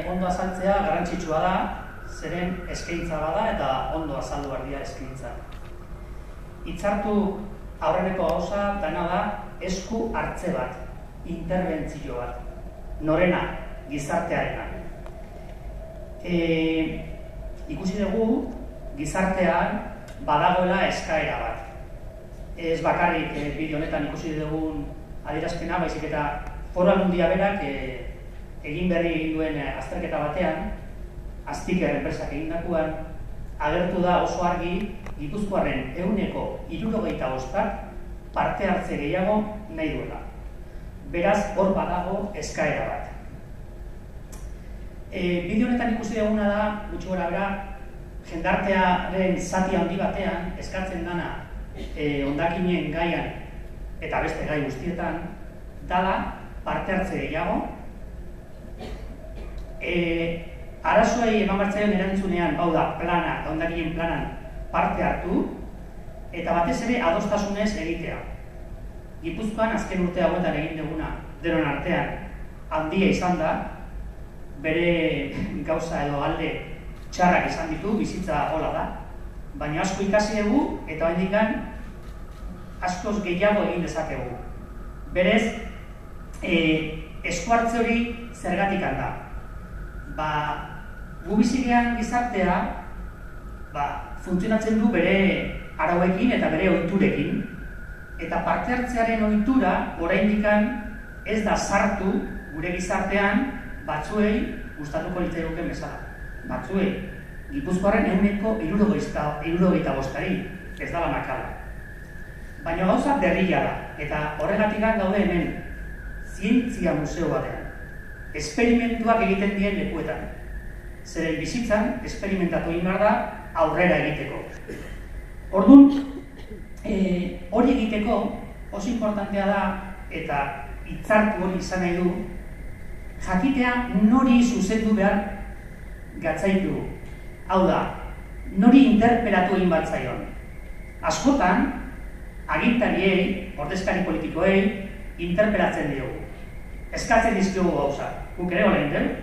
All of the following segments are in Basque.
Ondo azaltzea garrantzitsua da, zeren eskaintza bada eta ondo azaldu behar dira eskaintza. Hitzartu aurreneko gauza dena da esku hartze bat, interbentzio bat, norena, gizartearena. Ikusi dugu gizartean badagoela eskaera bat. Ez bakarrik bideo honetan ikusi dugun adierazpena, baizik eta Foru Aldundia berak egin berri duen azterketa batean, Aztiker enpresak egindakoan, agertu da oso argi Gipuzkoarren 75%ak parte hartze gehiago nahi duela. Beraz, hor badago eskaera bat. Bideo honetan ikusi duguna da, gutxi gora bera, jendartearen zati handi batean eskatzen dana hondakinen gaian eta beste gai guztietan, dala parte hartze gehiago, arazoei eman bartzaion erantzunean, hau da, plana, hondakinen planan parte hartu, eta batez ere adostasunez egitea. Gipuzkoan azken urte hauetan egin duguna, denon artean, handia izan da, bere gauza edo alde txarrak izan ditu, bizitza hola da, baina asko ikasi dugu eta oraindik askoz gehiago egin dezakegu. Berez, esku hartze hori zergatik da. Gu bizigean gizartea funtzionatzen du bere arauekin eta bere ohiturekin, eta parte hartzearen ohitura oraindik ez da sartu gure gizartean batzuei gustatuko litzaiguken bezala. Batzuei, Gipuzkoarren 75%ari ez da banakala. Baina gauza berria da, eta horregatik gaude hemen zientzia museoa dela. Esperimentuak egiten dien lekuetan. Zeren bizitzan, esperimentatu egin behar da aurrera egiteko. Orduan, hori egiteko oso importantea da, eta hitzartu hori izan nahi du, jakitea nori zuzendu behar gatzaitu. Hau da, nori interpelatu egin bat zaion. Askotan, agintariei, ordezkari politikoei, interpelatzen diogu. Eskatzen dizkiogu gauza, guk ere horrein dugu,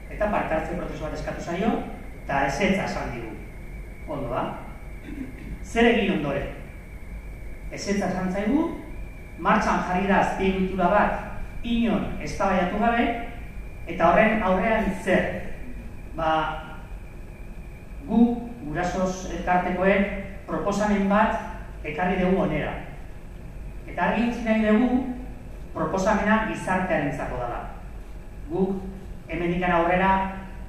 eta parte hartze prozesu bat eskatu zaio, eta ezetza esan digu. Ondo da? Zer egin ondoren? Ezetza esan zaigu, martxan jarri da azpiegitura bat, inon eztabaidatu gabe, eta horren aurrean zer? Gu, gurasoz elkartekoek, proposamen bat ekarri dugu onera. Eta argi utzi nahi dugu, proposamena gizartearentzako dela. Guk, hemendikan aurrera,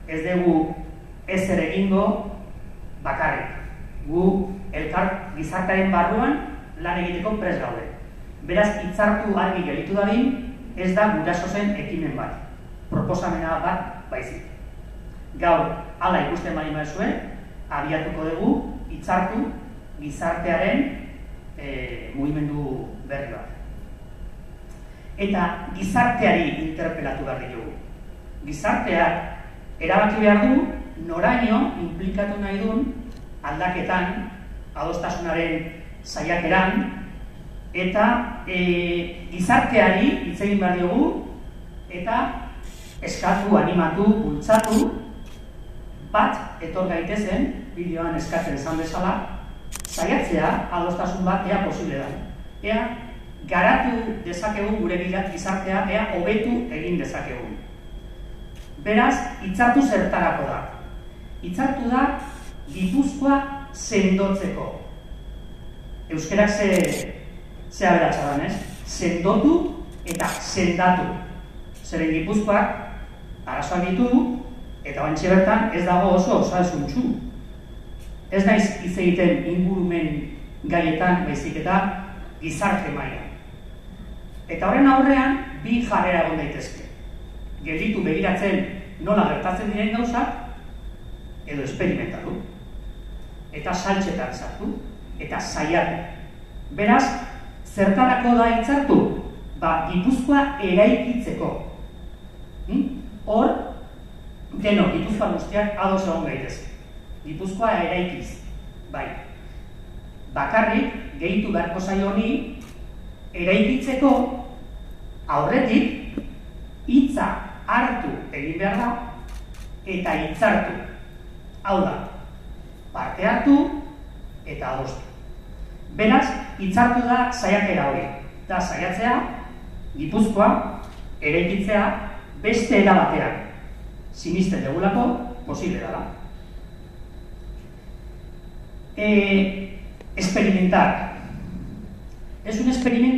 ez dugu ezer egingo bakarrik. Gu, elkar gizartearen barruan lan egiteko prest gaude. Beraz, hitzartu argi gelditu dadin, ez da gurasozen ekimen bat. Proposamena bat baizik. Gaur, hala ikusten bali mazuen, abiatuko dugu hitzartu gizartearen mugimendu berri bat. Eta gizarteari interpelatu behar dugu. Gizarteak erabaki behar du noraino inplikatu nahi duen aldaketan, adostasunaren saiakeran, eta gizarteari hitz egin behar dugu eta eskatu, animatu, bultzatu, bat etor gaitezen, bideoan eskatzen esan bezala, saiatzea adostasun bat ea posible da. Ea garatu dezakegu gure gizartea, ea hobetu egin dezakegu. Beraz, hitzartu zertarako da. Hitzartu da Gipuzkoa sendotzeko. Euskerak ze aberatsa da, ez? Sendotu eta sendatu. Zeren Gipuzkoak arazoak ditu, eta bantxe bertan ez dago oso osasuntsu. Ez naiz hitz egiten ingurumen gaietan baizik eta gizarte mailan. Eta horren aurrean, bi jarrera egon daitezke. Gelditu begiratzen nola gertatzen diren gauzak, edo esperimentatu. Eta saltxetan sartu, eta saiatu. Beraz, zertarako da hitzartu? Gipuzkoa eraikitzeko. Hor, denok, Gipuzkoa guztiak ados egon gaitezke. Gipuzkoa eraikiz. Bai. Bakarrik, gehitu beharko zaio honi, eraikitzeko aurretik hitza hartu egin behar da eta hitzartu. Hau da, parte hartu eta adostu. Beraz, hitzartu da saiakera hori. Da saiatzea, Gipuzkoa, eraikitzea beste era batean. Sinisten degulako, posible dela. Experimentar. Es un experimento